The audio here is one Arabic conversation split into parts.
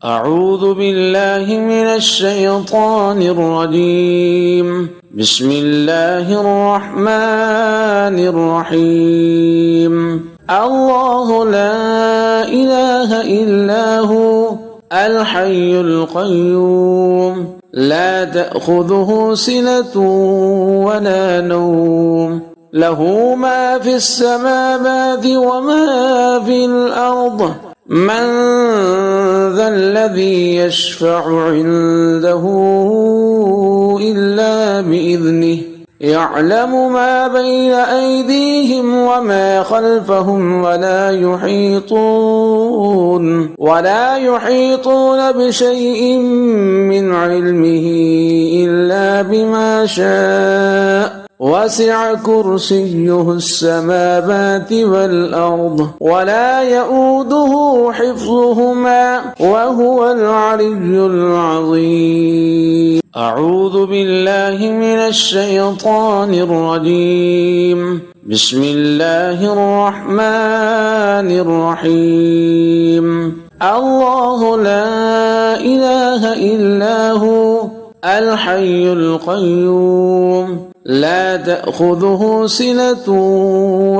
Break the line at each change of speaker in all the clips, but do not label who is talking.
أعوذ بالله من الشيطان الرجيم. بسم الله الرحمن الرحيم. الله لا إله إلا هو الحي القيوم لا تأخذه سنة ولا نوم له ما في السماوات وما في الأرض من ذا الذي يشفع عنده إلا بإذنه يعلم ما بين أيديهم وما خلفهم ولا يحيطون بشيء من علمه إلا بما شاء وسع كرسيه السماوات والأرض ولا يؤوده حفظهما وهو العلي العظيم. أعوذ بالله من الشيطان الرجيم. بسم الله الرحمن الرحيم. الله لا إله إلا هو الحي القيوم لا تأخذه سنة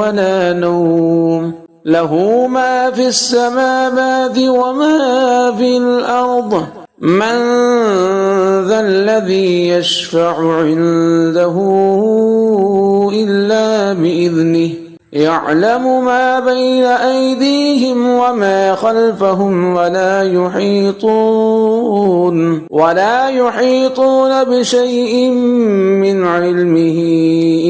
ولا نوم له ما في السماوات وما في الأرض من ذا الذي يشفع عنده إلا بإذنه يعلم ما بين أيديهم وما خلفهم ولا يحيطون بشيء من علمه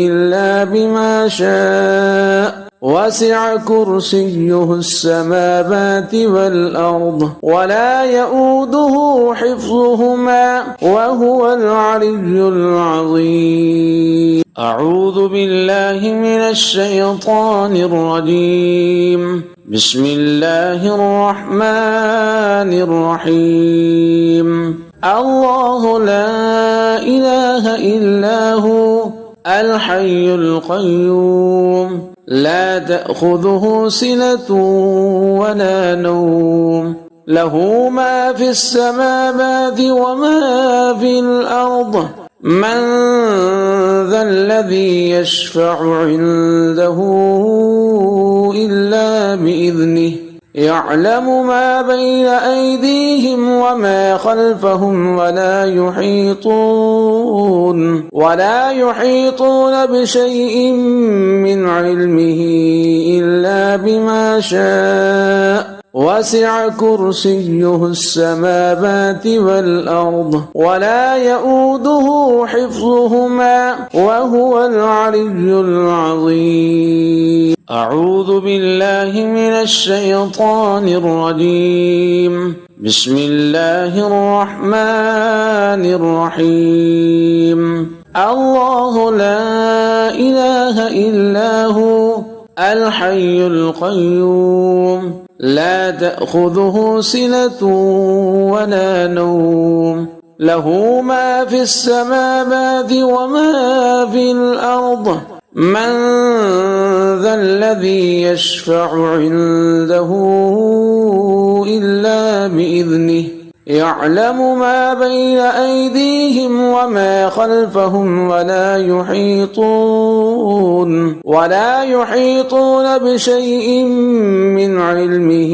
إلا بما شاء وسع كرسيه السماوات والأرض ولا يؤوده حفظهما وهو العلي العظيم. أعوذ بالله من الشيطان الرجيم. بسم الله الرحمن الرحيم. الله لا إله إلا هو الحي القيوم لا تأخذه سنة ولا نوم له ما في السماوات وما في الأرض من ذا الذي يشفع عنده إلا بإذنه يعلم ما بين أيديهم وما خلفهم ولا يحيطون بشيء من علمه إلا بما شاء وسع كرسيه السماوات والأرض ولا يؤوده حفظهما وهو العلي العظيم. أعوذ بالله من الشيطان الرجيم. بسم الله الرحمن الرحيم. الله لا إله إلا هو الحي القيوم لا تأخذه سنة ولا نوم له ما في السماوات وما في الأرض من ذا الذي يشفع عنده إلا بإذنه يعلم ما بين أيديهم وما خلفهم ولا يحيطون بشيء من علمه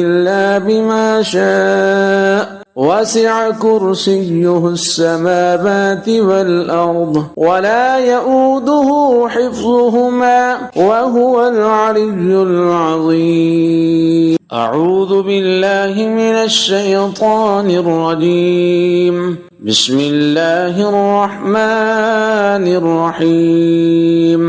إلا بما شاء وسع كرسيه السماوات والأرض ولا يؤوده حفظهما وهو العلي العظيم. أعوذ بالله من الشيطان الرجيم. بسم الله الرحمن الرحيم.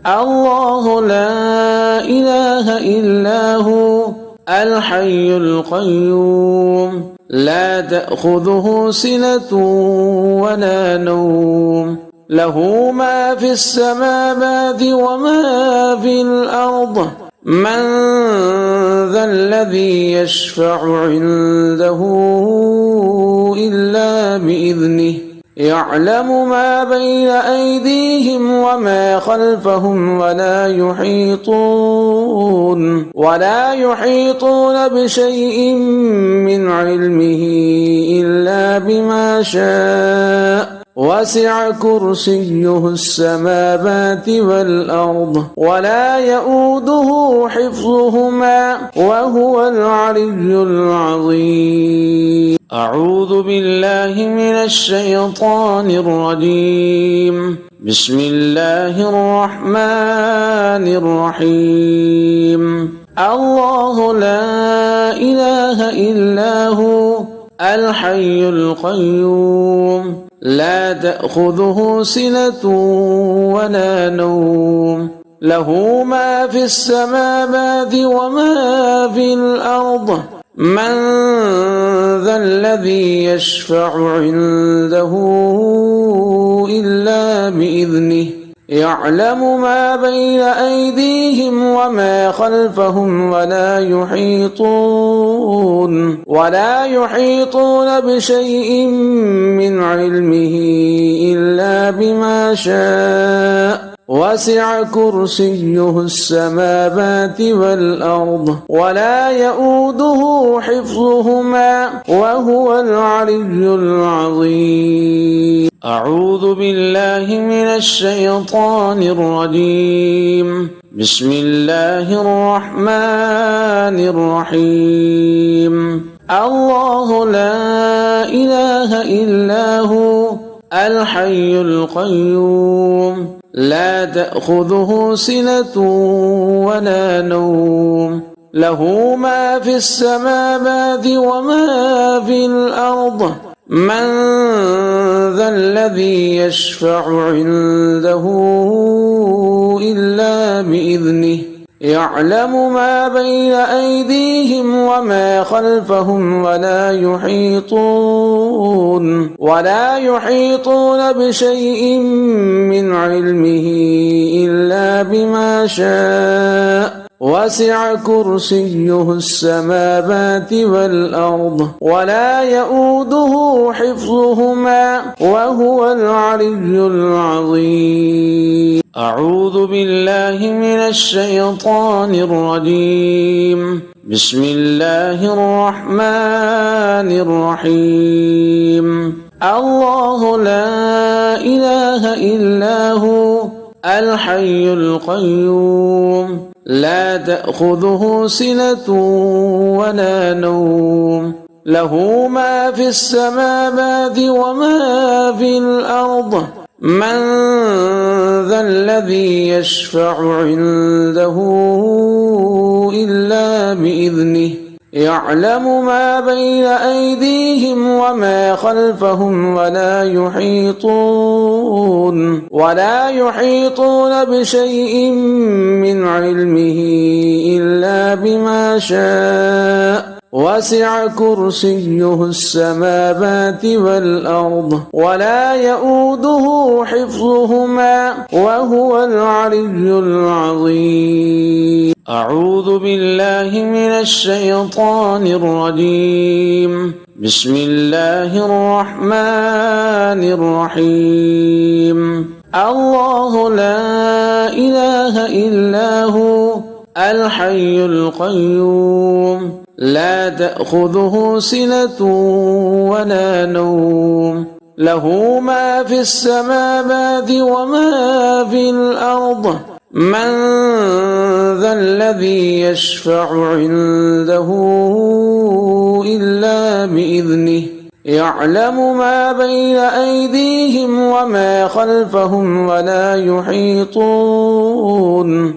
الله لا إله إلا هو الحي القيوم لا تأخذه سنة ولا نوم له ما في السماوات وما في الأرض من ذا الذي يشفع عنده إلا بإذنه يعلم ما بين أيديهم وما خلفهم ولا يحيطون بشيء من علمه إلا بما شاء وسع كرسيه السماوات والأرض ولا يؤوده حفظهما وهو العلي العظيم. أعوذ بالله من الشيطان الرجيم. بسم الله الرحمن الرحيم. الله لا إله إلا هو الحي القيوم لا تأخذه سنة ولا نوم له ما في السماوات وما في الأرض من ذا الذي يشفع عنده إلا بإذنه يعلم ما بين أيديهم وما خلفهم ولا يحيطون بشيء من علمه إلا بما شاء وسع كرسيه السماوات والأرض ولا يؤوده حفظهما وهو العلي العظيم. أعوذ بالله من الشيطان الرجيم. بسم الله الرحمن الرحيم. الله لا إله إلا هو الحي القيوم لا تأخذه سنة ولا نوم له ما في السماوات وما في الأرض من ذا الذي يشفع عنده إلا بإذنه يعلم ما بين أيديهم وما خلفهم ولا يحيطون بشيء من علمه إلا بما شاء وسع كرسيه السماوات والأرض ولا يؤوده حفظهما وهو العلي العظيم. أعوذ بالله من الشيطان الرجيم. بسم الله الرحمن الرحيم. الله لا إله إلا هو الحي القيوم لا تأخذه سنة ولا نوم له ما في السماوات وما في الأرض من ذا الذي يشفع عنده إلا بإذنه يعلم ما بين أيديهم وما خلفهم ولا يحيطون بشيء من علمه إلا بما شاء وسع كرسيه السماوات والأرض ولا يؤوده حفظهما وهو العلي العظيم. أعوذ بالله من الشيطان الرجيم. بسم الله الرحمن الرحيم. الله لا إله إلا هو الحي القيوم لا تأخذه سنة ولا نوم له ما في السماوات وما في الأرض من ذا الذي يشفع عنده إلا بإذنه يعلم ما بين أيديهم وما خلفهم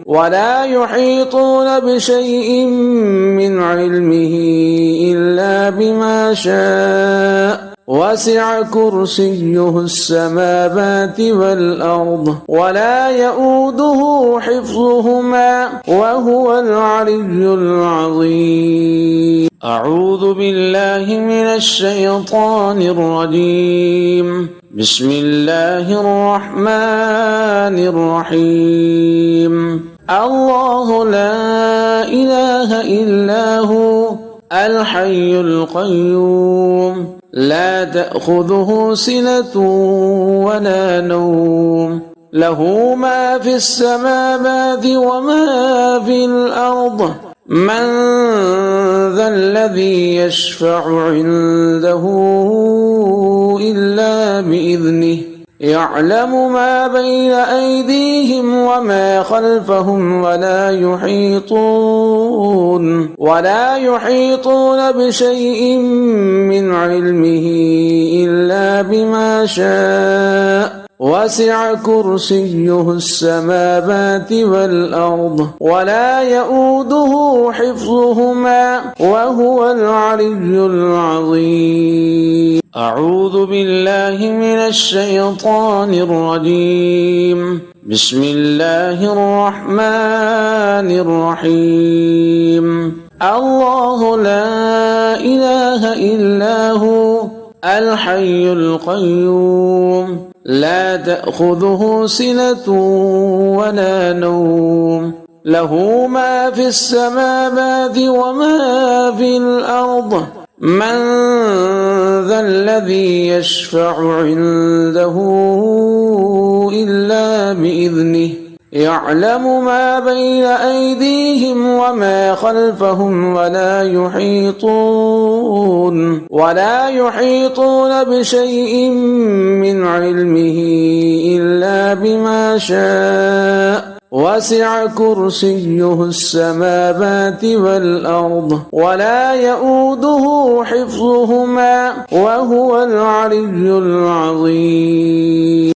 ولا يحيطون بشيء من علمه إلا بما شاء وسع كرسيه السماوات والأرض ولا يؤوده حفظهما وهو العلي العظيم. أعوذ بالله من الشيطان الرجيم. بسم الله الرحمن الرحيم. الله لا إله إلا هو الحي القيوم لا تأخذه سنة ولا نوم له ما في السماوات وما في الأرض من ذا الذي يشفع عنده إلا بإذنه يعلم ما بين أيديهم وما خلفهم ولا يحيطون بشيء من علمه إلا بما شاء وسع كرسيه السماوات والأرض ولا يؤوده حفظهما وهو العلي العظيم. أعوذ بالله من الشيطان الرجيم. بسم الله الرحمن الرحيم. الله لا إله إلا هو الحي القيوم لا تأخذه سنة ولا نوم له ما في السماوات وما في الأرض من ذا الذي يشفع عنده إلا بإذنه يعلم ما بين أيديهم وما خلفهم ولا يحيطون بشيء من علمه إلا بما شاء وسع كرسيه السماوات والأرض ولا يؤوده حفظهما وهو العلي العظيم.